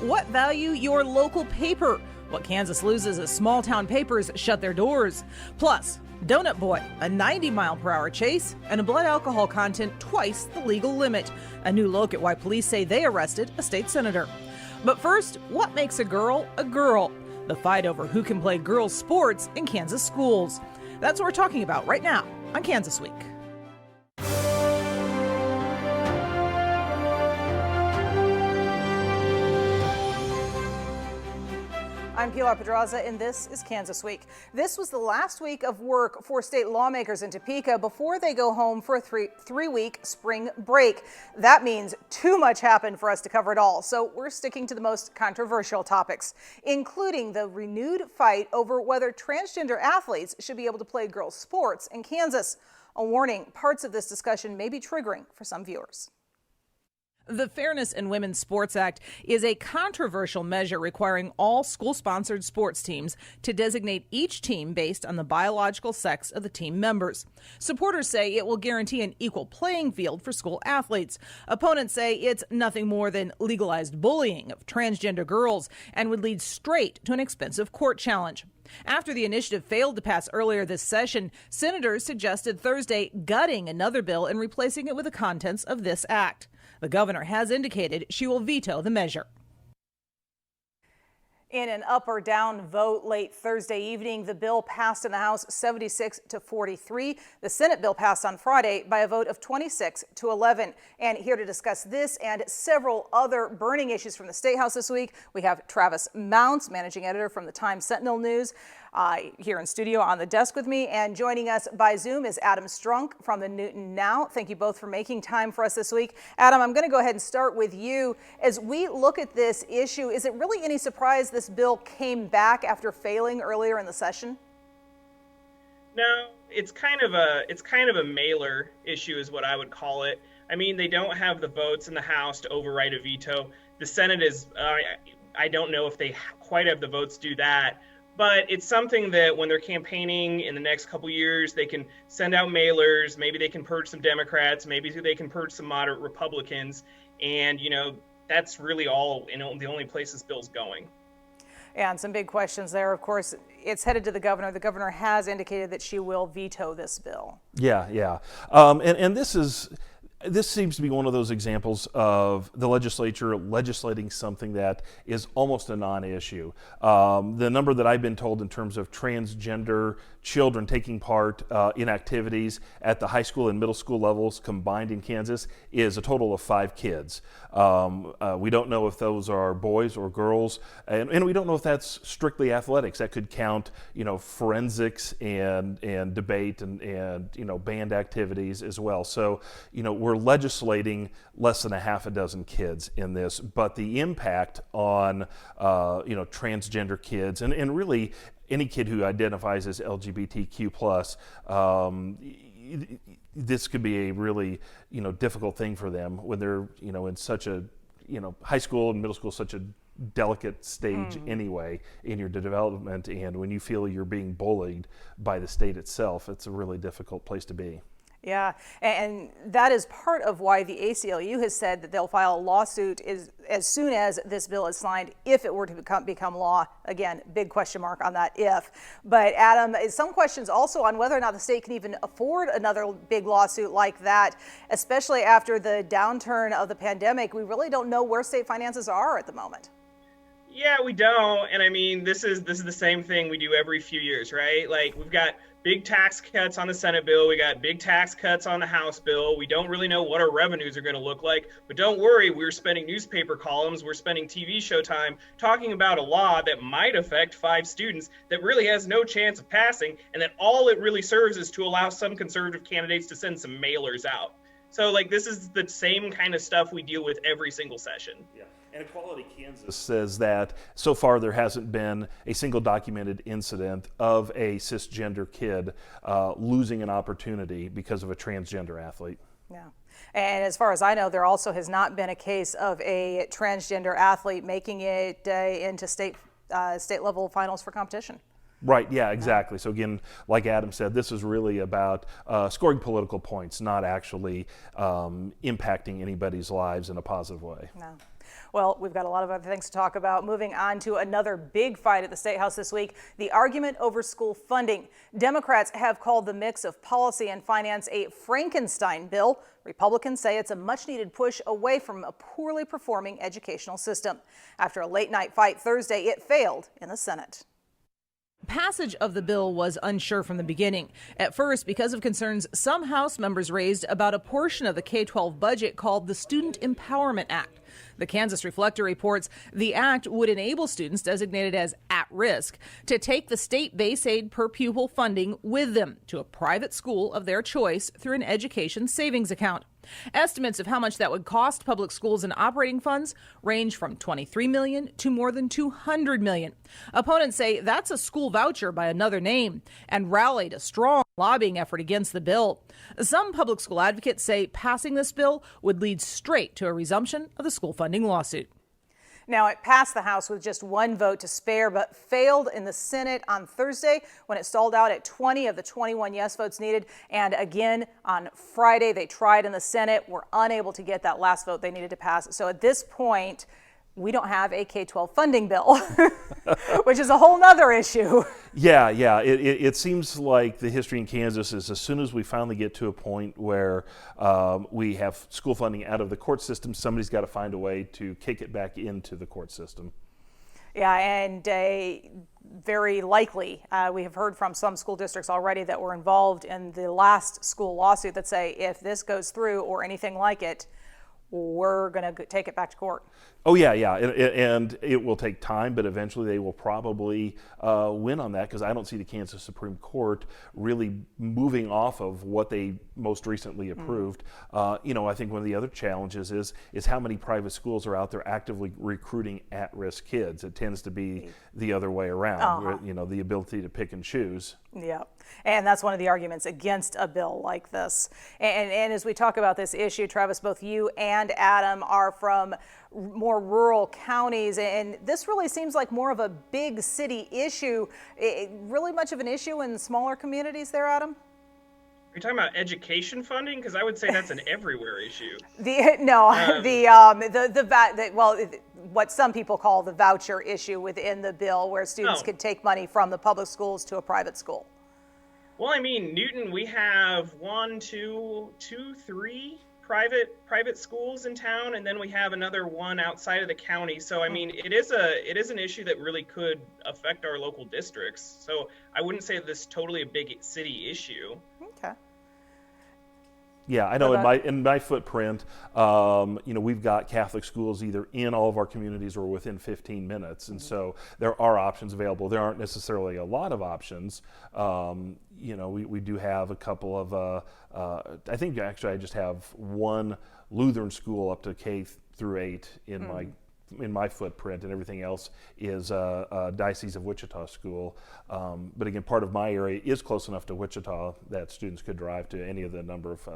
What value your local paper? What Kansas loses as small-town papers shut their doors. Plus, Donut Boy, a 90-mile-per-hour chase, and a blood alcohol content twice the legal limit. A new look at why police say they arrested a state senator. But first, what makes a girl a girl? The fight over who can play girls' sports in Kansas schools. That's what we're talking about right now on Kansas Week. I'm Pilar Pedraza, and this is Kansas Week. This was the last week of work for state lawmakers in Topeka before they go home for a three-week spring break. That means too much happened for us to cover it all, so we're sticking to the most controversial topics, including the renewed fight over whether transgender athletes should be able to play girls' sports in Kansas. A warning, parts of this discussion may be triggering for some viewers. The Fairness in Women's Sports Act is a controversial measure requiring all school-sponsored sports teams to designate each team based on the biological sex of the team members. Supporters say it will guarantee an equal playing field for school athletes. Opponents say it's nothing more than legalized bullying of transgender girls and would lead straight to an expensive court challenge. After the initiative failed to pass earlier this session, senators suggested Thursday gutting another bill and replacing it with the contents of this act. The governor has indicated she will veto the measure. In an up or down vote late Thursday evening, the bill passed in the House 76-43. The Senate bill passed on Friday by a vote of 26-11. And here to discuss this and several other burning issues from the State House this week, we have Travis Mounts, managing editor from the Times-Sentinel News, here in studio on the desk with me. And joining us by Zoom is Adam Strunk from the Newton Now. Thank you both for making time for us this week. Adam, I'm going to go ahead and start with you. As we look at this issue, is it really any surprise this bill came back after failing earlier in the session? No, it's kind of a mailer issue is what I would call it. I mean, they don't have the votes in the House to override a veto. The Senate is, I don't know if they quite have the votes to do that, but it's something that when they're campaigning in the next couple years, they can send out mailers. Maybe they can purge some Democrats. Maybe they can purge some moderate Republicans. And, that's really all, the only place this bill's going. And some big questions there. Of course, it's headed to the governor. The governor has indicated that she will veto this bill. Yeah. And this seems to be one of those examples of the legislature legislating something that is almost a non-issue. The number that I've been told in terms of transgender children taking part in activities at the high school and middle school levels combined in Kansas is a total of 5 kids. We don't know if those are boys or girls, and we don't know if that's strictly athletics. That could count, forensics and debate and band activities as well. So, we're legislating less than a half a dozen kids in this, but the impact on, transgender kids and really any kid who identifies as LGBTQ+, this could be a really, difficult thing for them when they're, in such a, high school and middle school, such a delicate stage anyway in your development. And when you feel you're being bullied by the state itself, it's a really difficult place to be. Yeah, and that is part of why the ACLU has said that they'll file a lawsuit as soon as this bill is signed, if it were to become law. Again, big question mark on that if. But Adam, some questions also on whether or not the state can even afford another big lawsuit like that, especially after the downturn of the pandemic. We really don't know where state finances are at the moment. Yeah, we don't. And I mean, this is the same thing we do every few years, right? Like, we've got big tax cuts on the Senate bill. We got big tax cuts on the House bill. We don't really know what our revenues are going to look like. But don't worry, we're spending newspaper columns, we're spending TV show time talking about a law that might affect 5 students that really has no chance of passing, and that all it really serves is to allow some conservative candidates to send some mailers out. So, this is the same kind of stuff we deal with every single session. Yeah. And Equality Kansas says that so far there hasn't been a single documented incident of a cisgender kid losing an opportunity because of a transgender athlete. Yeah. And as far as I know, there also has not been a case of a transgender athlete making it into state level finals for competition. Right, yeah, exactly. So again, like Adam said, this is really about scoring political points, not actually impacting anybody's lives in a positive way. No. Well, we've got a lot of other things to talk about. Moving on to another big fight at the State House this week, the argument over school funding. Democrats have called the mix of policy and finance a Frankenstein bill. Republicans say it's a much-needed push away from a poorly performing educational system. After a late-night fight Thursday, it failed in the Senate. Passage of the bill was unsure from the beginning. At first, because of concerns some House members raised about a portion of the K-12 budget called the Student Empowerment Act. The Kansas Reflector reports the act would enable students designated as at risk to take the state base aid per pupil funding with them to a private school of their choice through an education savings account. Estimates of how much that would cost public schools and operating funds range from $23 million to more than $200 million. Opponents say that's a school voucher by another name and rallied a strong lobbying effort against the bill. Some public school advocates say passing this bill would lead straight to a resumption of the school funding lawsuit. Now, it passed the House with just one vote to spare, but failed in the Senate on Thursday when it stalled out at 20 of the 21 yes votes needed. And again, on Friday, they tried in the Senate, were unable to get that last vote they needed to pass. So at this point, we don't have a K-12 funding bill, which is a whole nother issue. Yeah. It seems like the history in Kansas is as soon as we finally get to a point where we have school funding out of the court system, somebody's got to find a way to kick it back into the court system. Yeah, and very likely, we have heard from some school districts already that were involved in the last school lawsuit that say if this goes through or anything like it, we're going to take it back to court. Oh, yeah. And it will take time, but eventually they will probably win on that because I don't see the Kansas Supreme Court really moving off of what they most recently approved. I think one of the other challenges is how many private schools are out there actively recruiting at-risk kids. It tends to be the other way around, where, the ability to pick and choose. Yeah, and that's one of the arguments against a bill like this. And as we talk about this issue, Travis, both you and Adam are from more rural counties, and this really seems like more of a big city issue. Really much of an issue in smaller communities there, Adam? Are you talking about education funding? Because I would say that's an everywhere issue. What some people call the voucher issue within the bill, where students could take money from the public schools to a private school. Well, I mean, Newton, we have 3 private schools in town, and then we have another one outside of the county. So I mean, it is an issue that really could affect our local districts. So I wouldn't say this is totally a big city issue. Okay. Yeah, I know in my footprint, we've got Catholic schools either in all of our communities or within 15 minutes. And so there are options available. There aren't necessarily a lot of options. We do have a couple of, I think actually I just have one Lutheran school up to K through 8 in my footprint, and everything else is a Diocese of Wichita school. But again, part of my area is close enough to Wichita that students could drive to any of the number of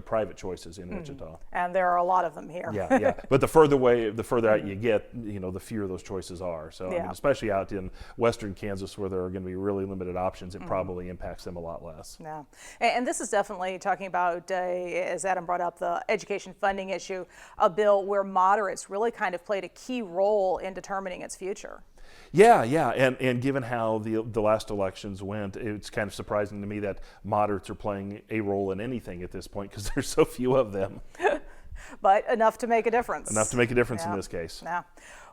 private choices in Wichita. And there are a lot of them here. Yeah. But the further out you get, the fewer those choices are. So I mean, especially out in western Kansas where there are going to be really limited options, it probably impacts them a lot less. Yeah. And this is definitely talking about, as Adam brought up, the education funding issue, a bill where moderates really kind of played a key role in determining its future. Yeah, and given how the last elections went, it's kind of surprising to me that moderates are playing a role in anything at this point because there's so few of them. But enough to make a difference. Enough to make a difference in this case. Yeah.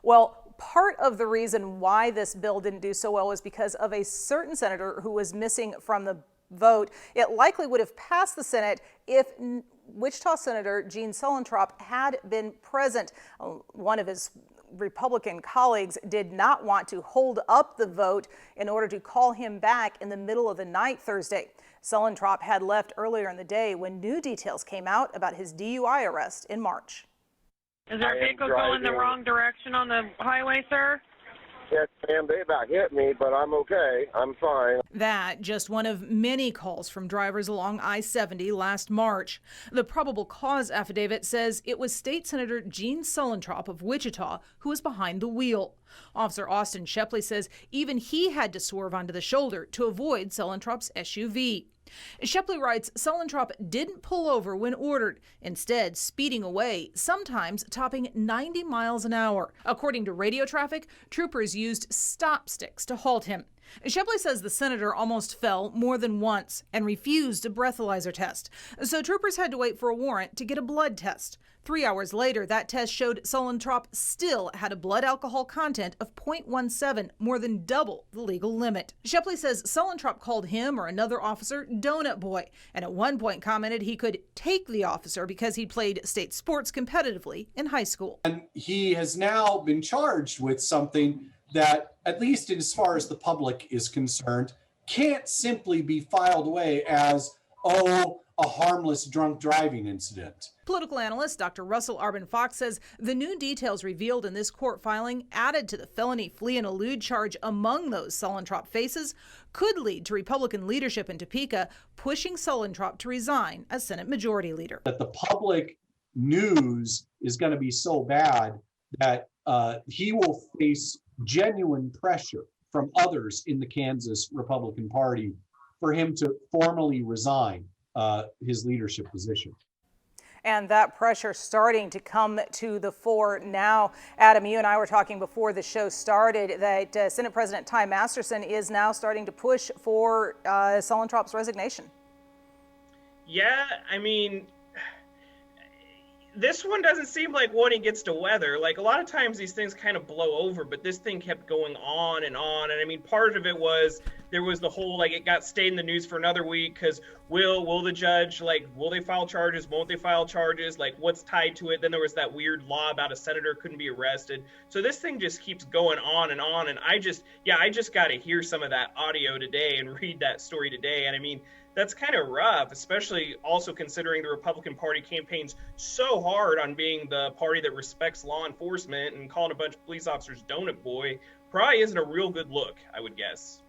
Well, part of the reason why this bill didn't do so well was because of a certain senator who was missing from the vote. It likely would have passed the Senate if Wichita Senator Gene Solentrop had been present. One of his Republican colleagues did not want to hold up the vote in order to call him back in the middle of the night Thursday. Solentrop had left earlier in the day when new details came out about his DUI arrest in March. Is our vehicle going the wrong direction on the highway, sir? Yes, ma'am, they about hit me, but I'm okay. I'm fine. That just one of many calls from drivers along I-70 last March. The probable cause affidavit says it was State Senator Gene Solentrop of Wichita who was behind the wheel. Officer Austin Shepley says even he had to swerve onto the shoulder to avoid Solentrop's SUV. Shepley writes Solentrop didn't pull over when ordered, instead speeding away, sometimes topping 90 miles an hour. According to radio traffic, troopers used stop sticks to halt him. Shepley says the senator almost fell more than once and refused a breathalyzer test, so troopers had to wait for a warrant to get a blood test. 3 hours later, that test showed Solentrop still had a blood alcohol content of 0.17, more than double the legal limit. Shepley says Solentrop called him or another officer Donut Boy, and at one point commented he could take the officer because he played state sports competitively in high school. And he has now been charged with something that, at least as far as the public is concerned, can't simply be filed away as, a harmless drunk driving incident. Political analyst Dr. Russell Arbin Fox says the new details revealed in this court filing, added to the felony flee and elude charge among those Solentrop faces, could lead to Republican leadership in Topeka pushing Solentrop to resign as Senate Majority Leader. That the public news is going to be so bad that he will face genuine pressure from others in the Kansas Republican Party for him to formally resign his leadership position. And that pressure starting to come to the fore now. Adam, you and I were talking before the show started that Senate President Ty Masterson is now starting to push for Solentrop's resignation. Yeah, I mean, this one doesn't seem like one he gets to weather. Like, a lot of times these things kind of blow over, but this thing kept going on and on. And I mean, part of it was there was the whole, like, it got stayed in the news for another week because will the judge, like, will they file charges? Won't they file charges? Like, what's tied to it? Then there was that weird law about a senator couldn't be arrested. So this thing just keeps going on and on. And I just got to hear some of that audio today and read that story today. And I mean, that's kind of rough, especially also considering the Republican Party campaigns so hard on being the party that respects law enforcement, and calling a bunch of police officers Donut Boy probably isn't a real good look, I would guess.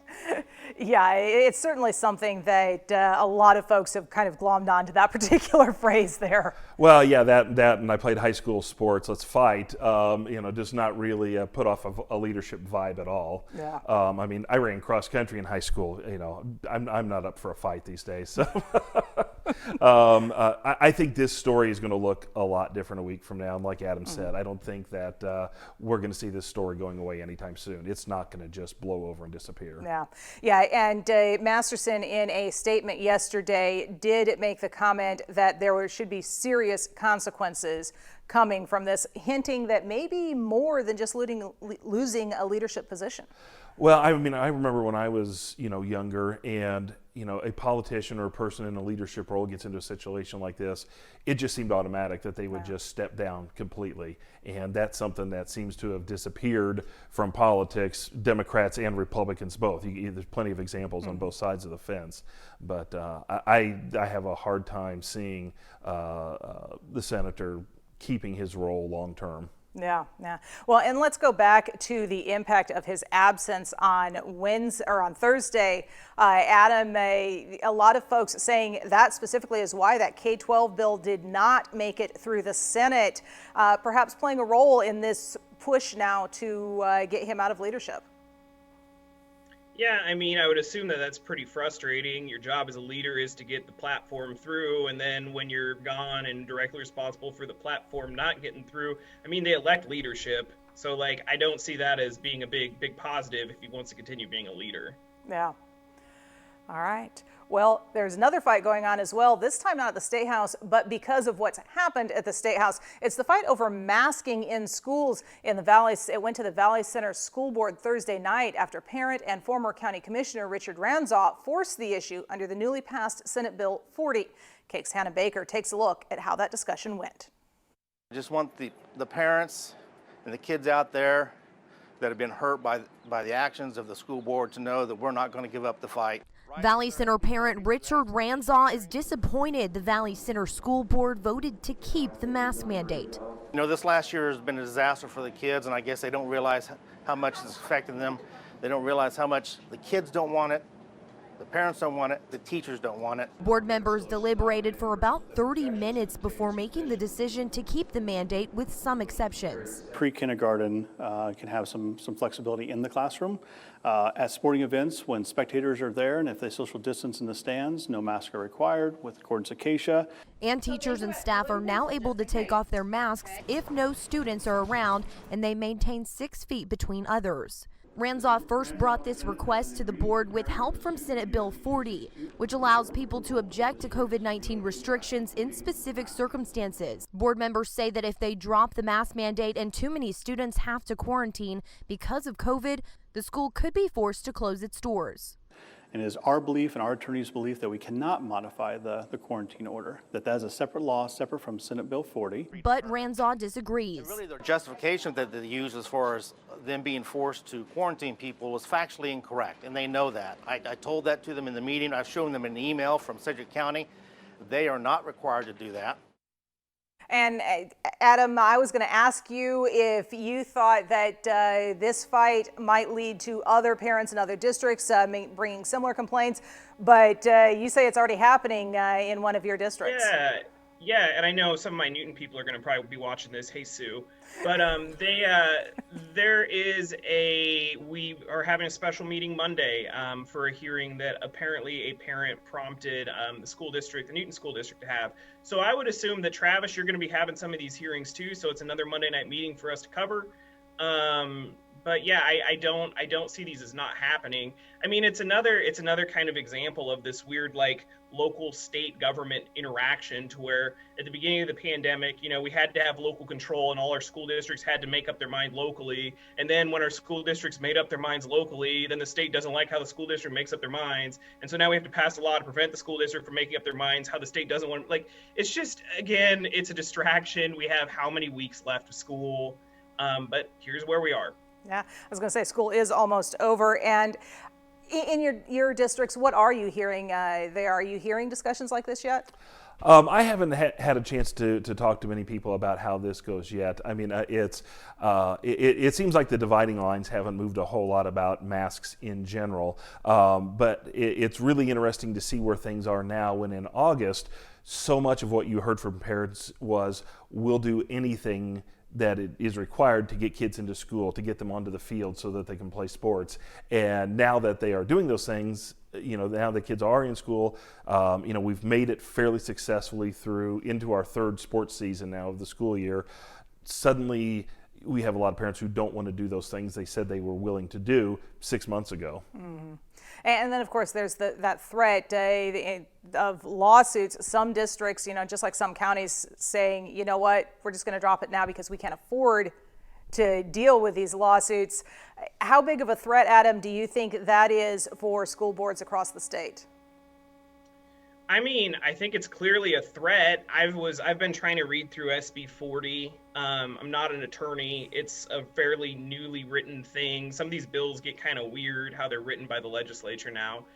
Yeah, it's certainly something that a lot of folks have kind of glommed onto that particular phrase there. Well, yeah, that, and I played high school sports. Let's fight. Does not really put off a leadership vibe at all. Yeah. I mean, I ran cross country in high school. I'm not up for a fight these days. So, I think this story is going to look a lot different a week from now. And like Adam said, I don't think that we're going to see this story going away anytime soon. It's not going to just blow over and disappear. Yeah, and Masterson in a statement yesterday did make the comment that there should be serious consequences coming from this, hinting that maybe more than just losing a leadership position. Well, I mean, I remember when I was, younger, and, a politician or a person in a leadership role gets into a situation like this, it just seemed automatic that they would just step down completely. And that's something that seems to have disappeared from politics, Democrats and Republicans both. There's plenty of examples on both sides of the fence. But I have a hard time seeing the senator keeping his role long term. Yeah. Well, and let's go back to the impact of his absence on Thursday. Adam, a lot of folks saying that specifically is why that K-12 bill did not make it through the Senate, perhaps playing a role in this push now to get him out of leadership. Yeah, I mean, I would assume that that's pretty frustrating. Your job as a leader is to get the platform through, and then when you're gone and directly responsible for the platform not getting through, I mean, they elect leadership. So, like, I don't see that as being a big positive if he wants to continue being a leader. Yeah. All right. Well, there's another fight going on as well, this time not at the State House, but because of what's happened at the State House. It's the fight over masking in schools in the Valley. It went to the Valley Center School Board Thursday night after parent and former County Commissioner Richard Ranzau forced the issue under the newly passed Senate Bill 40. KAKE's Hannah Baker takes a look at how that discussion went. I just want the parents and the kids out there that have been hurt by the actions of the school board to know that we're not going to give up the fight. Valley Center parent Richard Ranzau is disappointed the Valley Center School Board voted to keep the mask mandate. You know, this last year has been a disaster for the kids, and I guess they don't realize how much it's affecting them. They don't realize how much the kids don't want it, the parents don't want it, the teachers don't want it. Board members deliberated for about 30 minutes before making the decision to keep the mandate with some exceptions. Pre-kindergarten can have some flexibility in the classroom. At sporting events, when spectators are there and if they social distance in the stands, no masks are required with accordance to CASHA. And teachers and staff are now able to take off their masks if no students are around and they maintain 6 feet between others. Ranzoff first brought this request to the board with help from Senate Bill 40, which allows people to object to COVID-19 restrictions in specific circumstances. Board members say that if they drop the mask mandate and too many students have to quarantine because of COVID, the school could be forced to close its doors. And it is our belief and our attorney's belief that we cannot modify the quarantine order, that is a separate law, separate from Senate Bill 40. But Ranzoff disagrees. Really, the justification that they use as far as them being forced to quarantine people is factually incorrect, and they know that. I told that to them in the meeting. I've shown them an email from Sedgwick County. They are not required to do that. And Adam, I was going to ask you if you thought that this fight might lead to other parents in other districts bringing similar complaints, but you say it's already happening in one of your districts. Yeah, and I know some of my Newton people are going to probably be watching this. Hey, Sue. But we are having a special meeting Monday for a hearing that apparently a parent prompted the Newton School District to have. So I would assume that, Travis, you're going to be having some of these hearings too, so it's another Monday night meeting for us to cover. But yeah, I don't see these as not happening. I mean, it's another kind of example of this weird, like, local state government interaction, to where at the beginning of the pandemic, you know, we had to have local control and all our school districts had to make up their mind locally. And then when our school districts made up their minds locally, then the state doesn't like how the school district makes up their minds. And so now we have to pass a law to prevent the school district from making up their minds how the state doesn't want, like, it's just, again, it's a distraction. We have how many weeks left of school? But here's where we are. Yeah, I was going to say school is almost over. And in your districts, what are you hearing there? Are you hearing discussions like this yet? I haven't had a chance to talk to many people about how this goes yet. I mean, it seems like the dividing lines haven't moved a whole lot about masks in general. But it's really interesting to see where things are now, when in August, so much of what you heard from parents was, we'll do anything that it is required to get kids into school, to get them onto the field so that they can play sports. And now that they are doing those things, you know, now the kids are in school, you know, we've made it fairly successfully through into our third sports season now of the school year. Suddenly, we have a lot of parents who don't want to do those things they said they were willing to do 6 months ago. Mm-hmm. And then, of course, there's that threat of lawsuits. Some districts, you know, just like some counties, saying, you know what, we're just going to drop it now because we can't afford to deal with these lawsuits. How big of a threat, Adam, do you think that is for school boards across the state? I mean, I think it's clearly a threat. I've been trying to read through SB 40. I'm not an attorney. It's a fairly newly written thing. Some of these bills get kind of weird how they're written by the legislature now.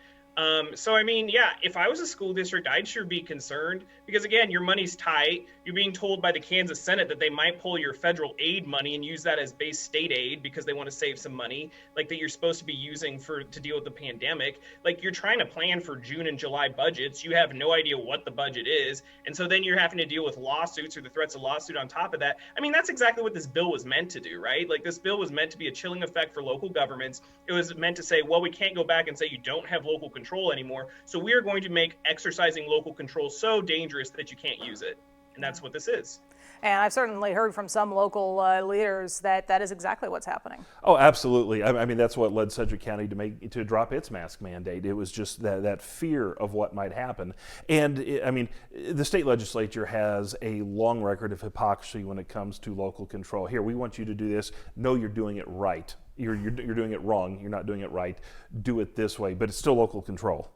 So, I mean, yeah, if I was a school district, I'd sure be concerned because, again, your money's tight. You're being told by the Kansas Senate that they might pull your federal aid money and use that as base state aid because they want to save some money, like that you're supposed to be using to deal with the pandemic. Like, you're trying to plan for June and July budgets. You have no idea what the budget is. And so then you're having to deal with lawsuits or the threats of lawsuit on top of that. I mean, that's exactly what this bill was meant to do, right? Like, this bill was meant to be a chilling effect for local governments. It was meant to say, well, we can't go back and say you don't have local control anymore. So we are going to make exercising local control so dangerous that you can't use it. And that's what this is. And I've certainly heard from some local leaders that is exactly what's happening. Oh, absolutely. I mean, that's what led Sedgwick County to drop its mask mandate. It was just that fear of what might happen. And I mean, the state legislature has a long record of hypocrisy when it comes to local control. Here, we want you to do this. No, you're doing it right. You're doing it wrong. You're not doing it right. Do it this way. But it's still local control.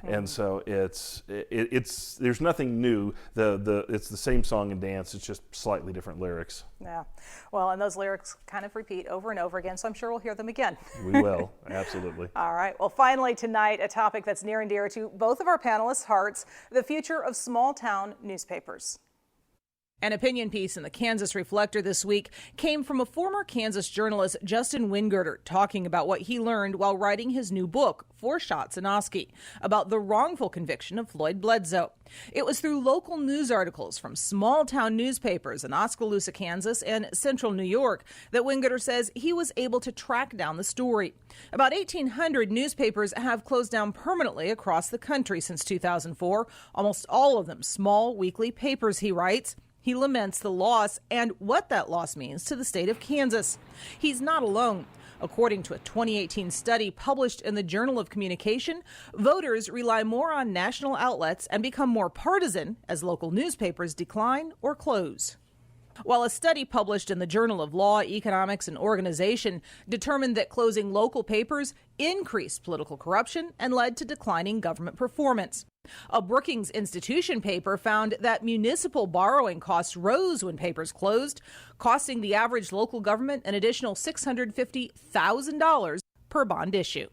And so it's there's nothing new. It's the same song and dance. It's just slightly different lyrics. Yeah. Well, and those lyrics kind of repeat over and over again, so I'm sure we'll hear them again. We will, absolutely. All right. Well, finally tonight, a topic that's near and dear to both of our panelists' hearts: the future of small town newspapers. An opinion piece in the Kansas Reflector this week came from a former Kansas journalist, Justin Wingirter, talking about what he learned while writing his new book, Four Shots in Oski, about the wrongful conviction of Floyd Bledsoe. It was through local news articles from small-town newspapers in Oskaloosa, Kansas, and central New York that Wingirter says he was able to track down the story. About 1,800 newspapers have closed down permanently across the country since 2004, almost all of them small weekly papers, he writes. He laments the loss and what that loss means to the state of Kansas. He's not alone. According to a 2018 study published in the Journal of Communication, voters rely more on national outlets and become more partisan as local newspapers decline or close. While a study published in the Journal of Law, Economics, and Organization determined that closing local papers increased political corruption and led to declining government performance. A Brookings Institution paper found that municipal borrowing costs rose when papers closed, costing the average local government an additional $650,000 per bond issue.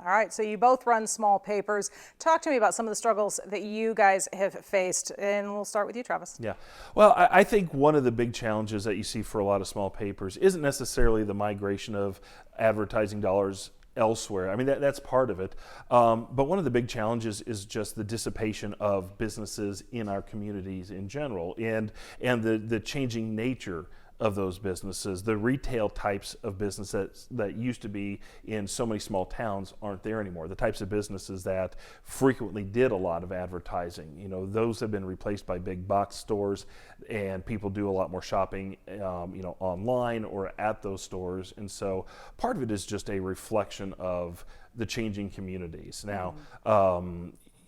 All right, so you both run small papers. Talk to me about some of the struggles that you guys have faced, and we'll start with you, Travis. Yeah, well, I think one of the big challenges that you see for a lot of small papers isn't necessarily the migration of advertising dollars elsewhere. I mean, that's part of it. But one of the big challenges is just the dissipation of businesses in our communities in general, and the changing nature of those businesses. The retail types of businesses that used to be in so many small towns aren't there anymore. The types of businesses that frequently did a lot of advertising, you know, those have been replaced by big box stores, and people do a lot more shopping, you know, online or at those stores. And so part of it is just a reflection of the changing communities. Now,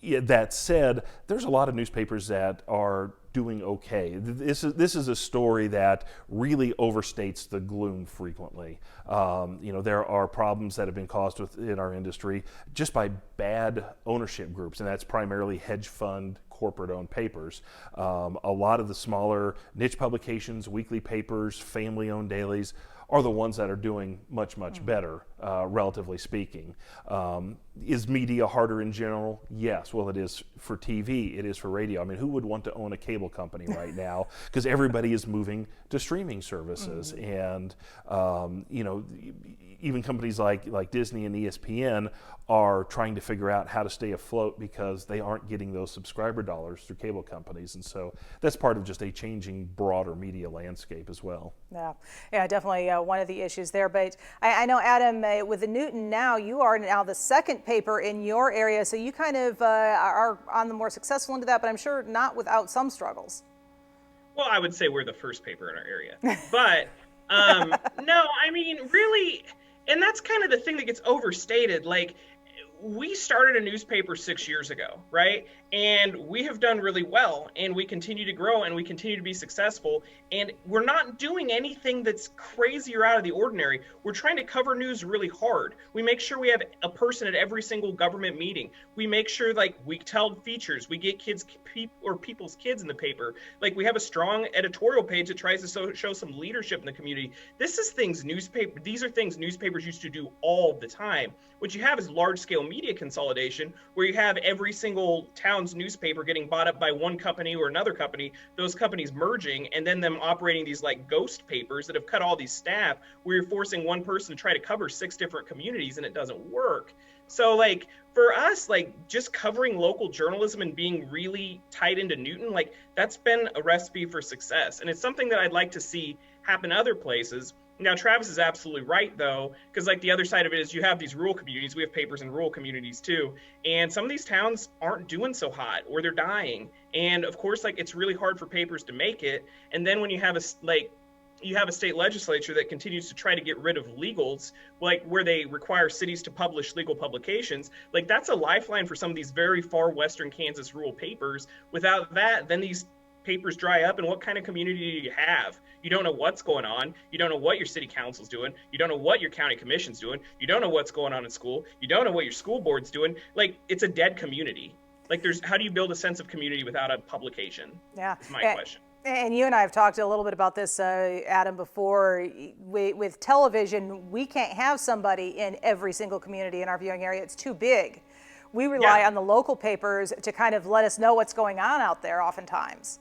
yeah, that said, there's a lot of newspapers that are doing okay. This is a story that really overstates the gloom frequently. You know, there are problems that have been caused within our industry just by bad ownership groups, and that's primarily hedge fund, corporate-owned papers. A lot of the smaller niche publications, weekly papers, family-owned dailies are the ones that are doing much better, relatively speaking. Is media harder in general? Yes. Well, it is for TV, it is for radio. I mean, who would want to own a cable company right now? Because everybody is moving to streaming services. And, you know, even companies like Disney and ESPN are trying to figure out how to stay afloat because they aren't getting those subscriber dollars through cable companies. And so that's part of just a changing broader media landscape as well. Yeah, definitely one of the issues there. But I know, Adam, with the Newton Now, you are now the second paper in your area, so you kind of are on the more successful end of that, but I'm sure not without some struggles. Well, I would say we're the first paper in our area. But no, I mean, really, and that's kind of the thing that gets overstated. Like, we started a newspaper 6 years ago, right? And we have done really well, and we continue to grow, and we continue to be successful. And we're not doing anything that's crazy or out of the ordinary. We're trying to cover news really hard. We make sure we have a person at every single government meeting. We make sure, like, we tell features. We get people's kids in the paper. Like, we have a strong editorial page that tries to show some leadership in the community. These are things newspapers used to do all the time. What you have is large-scale media consolidation, where you have every single town's newspaper getting bought up by one company or another company, those companies merging, and then them operating these like ghost papers that have cut all these staff, where you're forcing one person to try to cover 6 different communities, and it doesn't work. So, like, for us, like, just covering local journalism and being really tied into Newton, like, that's been a recipe for success. And it's something that I'd like to see happen other places. Now, Travis is absolutely right, though, because, like, the other side of it is you have these rural communities. We have papers in rural communities, too. And some of these towns aren't doing so hot, or they're dying. And, of course, like, it's really hard for papers to make it. And then when you have a state legislature that continues to try to get rid of legals, like where they require cities to publish legal publications, like, that's a lifeline for some of these very far western Kansas rural papers. Without that, then these papers dry up, and what kind of community do you have? You don't know what's going on. You don't know what your city council's doing. You don't know what your county commission's doing. You don't know what's going on in school. You don't know what your school board's doing. Like, it's a dead community. Like, how do you build a sense of community without a publication? Yeah. That's my question. And you and I have talked a little bit about this, Adam, before. With television, we can't have somebody in every single community in our viewing area. It's too big. We rely on the local papers to kind of let us know what's going on out there oftentimes.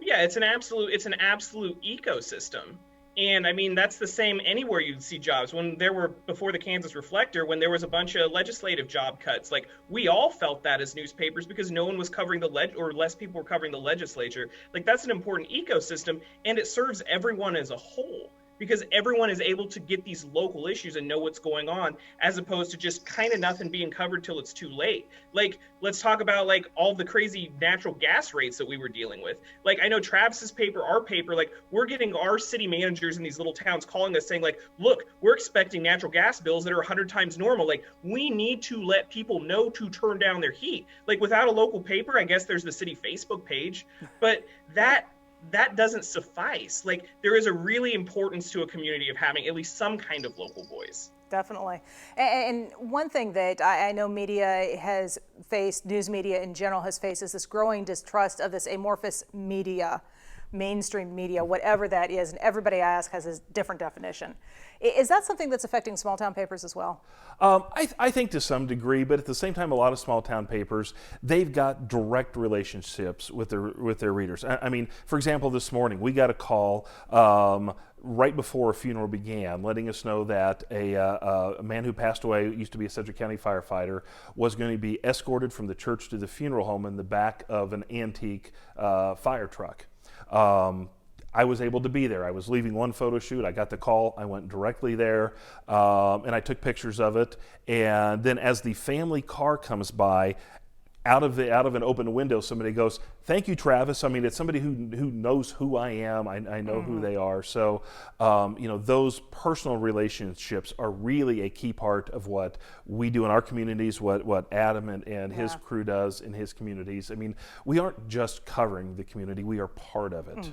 Yeah, it's an absolute ecosystem. And I mean, that's the same anywhere you'd see jobs. When there were, before the Kansas Reflector, when there was a bunch of legislative job cuts, like we all felt that as newspapers because no one was covering or less people were covering the legislature. Like that's an important ecosystem, and it serves everyone as a whole, because everyone is able to get these local issues and know what's going on, as opposed to just kind of nothing being covered till it's too late. Like, let's talk about like all the crazy natural gas rates that we were dealing with. Like, I know Travis's paper, our paper, like we're getting our city managers in these little towns calling us saying like, look, we're expecting natural gas bills that are 100 times normal. Like, we need to let people know to turn down their heat. Like, without a local paper, I guess there's the city Facebook page, but that doesn't suffice. Like, there is a really importance to a community of having at least some kind of local voice. Definitely. And one thing that I know media has faced, news media in general has faced, is this growing distrust of this amorphous media, mainstream media, whatever that is, and everybody I ask has a different definition. Is that something that's affecting small town papers as well? I think to some degree, but at the same time, a lot of small town papers, they've got direct relationships with their readers. I mean, for example, this morning we got a call right before a funeral began, letting us know that a man who passed away, used to be a Sedgwick County firefighter, was going to be escorted from the church to the funeral home in the back of an antique fire truck. I was able to be there. I was leaving one photo shoot. I got the call. I went directly there, and I took pictures of it. And then as the family car comes by, out of an open window, somebody goes, "Thank you, Travis." I mean, it's somebody who knows who I am. I know who they are. So, those personal relationships are really a key part of what we do in our communities, what Adam and his crew does in his communities. I mean, we aren't just covering the community, we are part of it.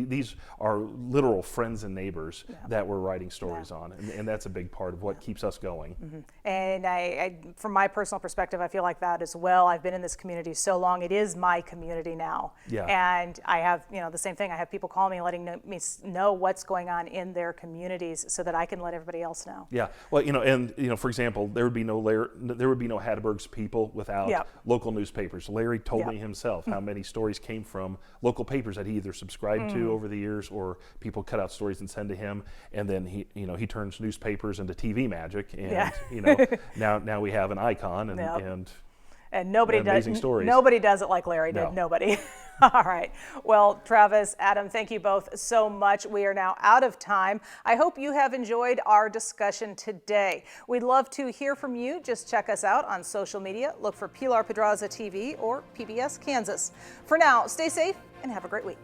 These are literal friends and neighbors that we're writing stories on, and that's a big part of what keeps us going. And I, from my personal perspective, I feel like that as well. I've been in this community so long. It is my community now. Yeah. And I have, the same thing. I have people call me, letting me know what's going on in their communities so that I can let everybody else know. Yeah. Well, for example, there would be no Hattiesburg's People without local newspapers. Larry told me himself how many stories came from local papers that he either subscribed to over the years, or people cut out stories and send to him, and then he turns newspapers into TV magic, and now we have an icon and nobody amazing stories. Nobody does it like Larry did. No. Nobody. All right. Well, Travis, Adam, thank you both so much. We are now out of time. I hope you have enjoyed our discussion today. We'd love to hear from you. Just check us out on social media. Look for Pilar Pedraza TV or PBS Kansas. For now, stay safe and have a great week.